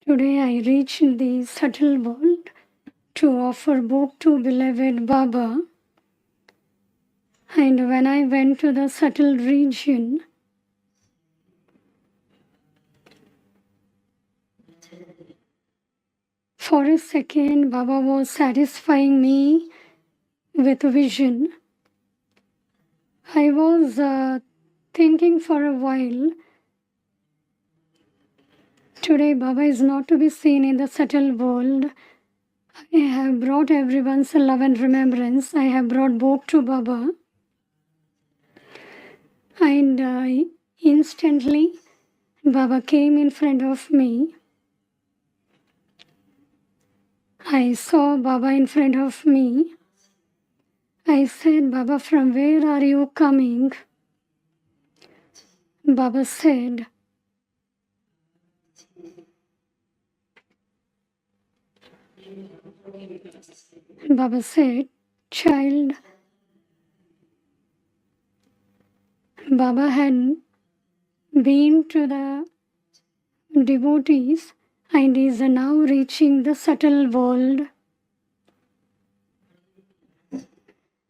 Today I reached the subtle world to offer book to beloved Baba. And when I went to the subtle region, for a second Baba was satisfying me with vision. I was thinking for a while, today Baba is not to be seen in the subtle world. I have brought everyone's love and remembrance. I have brought book to Baba. And instantly Baba came in front of me. I saw Baba in front of me. I said, Baba, from where are you coming? Baba said, child, Baba had been to the devotees and is now reaching the subtle world.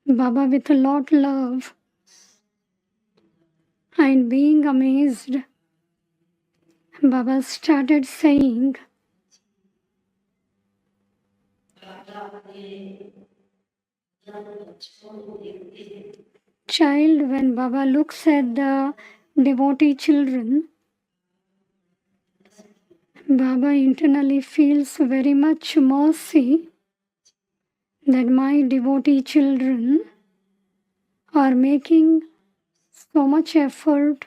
Baba, with a lot love and being amazed, Baba started saying, child, when Baba looks at the devotee children, Baba internally feels very much mercy that my devotee children are making so much effort,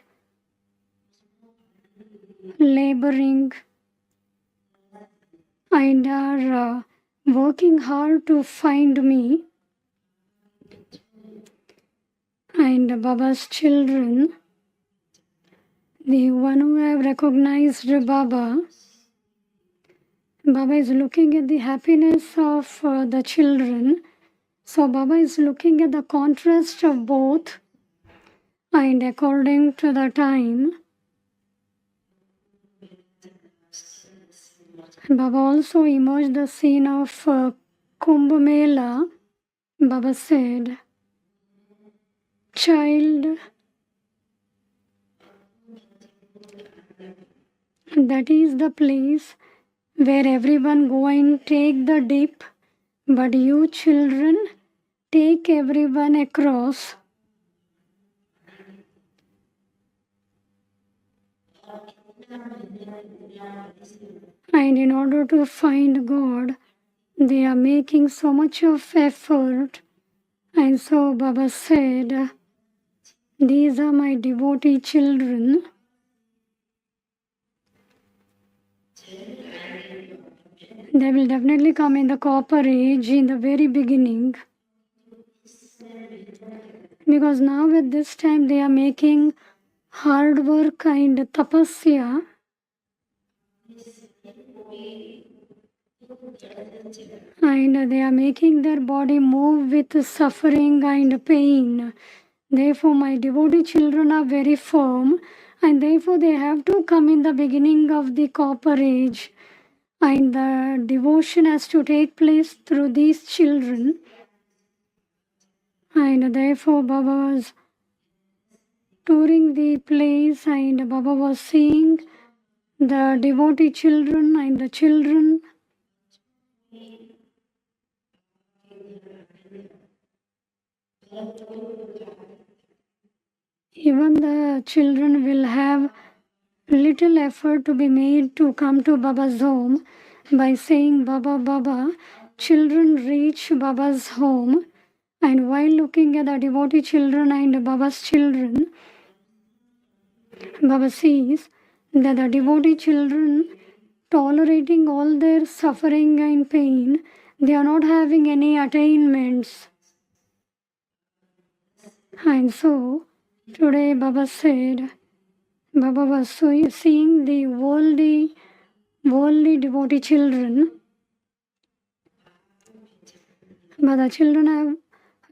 laboring, and are working hard to find me. And Baba's children, the one who have recognized Baba, Baba is looking at the happiness of the children. So Baba is looking at the contrast of both, and according to the time, Baba also emerged the scene of Kumbh Mela. Baba said, child, that is the place where everyone go and take the dip, but you children take everyone across. And in order to find God, they are making so much of effort. And so Baba said, these are my devotee children. They will definitely come in the copper age in the very beginning. Because now at this time they are making hard work and tapasya. And they are making their body move with suffering and pain. Therefore, my devotee children are very firm, and therefore they have to come in the beginning of the copper age. And the devotion has to take place through these children. And therefore, Baba was touring the place, and Baba was seeing the devotee children and the children. Even the children will have little effort to be made to come to Baba's home by saying Baba, Baba. Children reach Baba's home, and while looking at the devotee children and Baba's children, Baba sees that the devotee children, tolerating all their suffering and pain, they are not having any attainments. And so, today Baba said, Baba was seeing the worldly devotee children, but the children have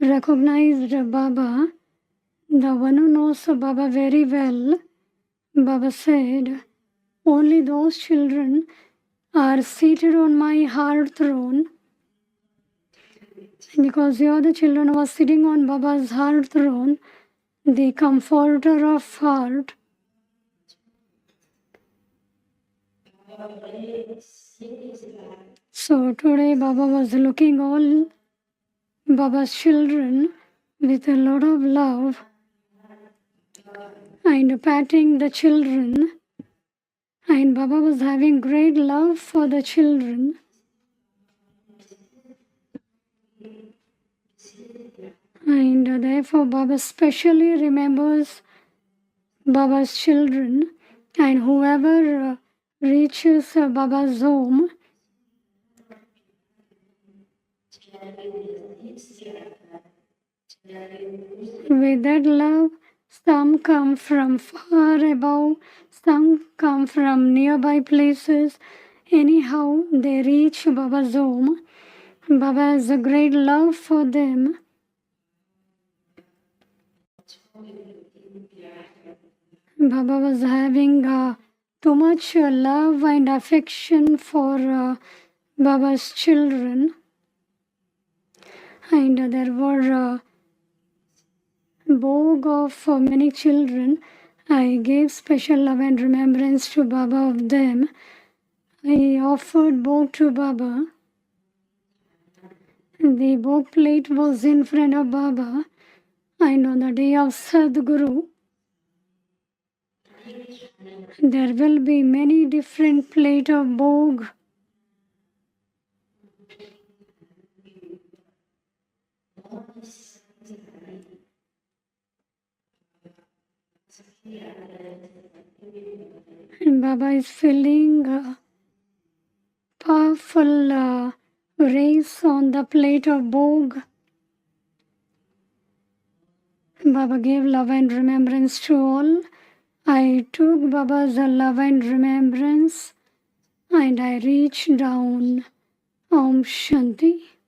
recognized Baba, the one who knows Baba very well. Baba said, only those children are seated on my heart throne. Because you are the children who are sitting on Baba's heart throne, the comforter of heart. So today Baba was looking all Baba's children with a lot of love and patting the children. And Baba was having great love for the children. And therefore Baba specially remembers Baba's children, and whoever reaches Baba's home, with that love, some come from far above, some come from nearby places. Anyhow, they reach Baba's home. Baba has a great love for them. Baba was having too much love and affection for Baba's children. And there were bhog of many children. I gave special love and remembrance to Baba of them. I offered bhog to Baba. The bhog plate was in front of Baba, and on the day of Sadguru, there will be many different plate of bhog. And Baba is feeling powerful rays on the plate of bhog. Baba gave love and remembrance to all. I took Baba's love and remembrance and I reached down. Om Shanti.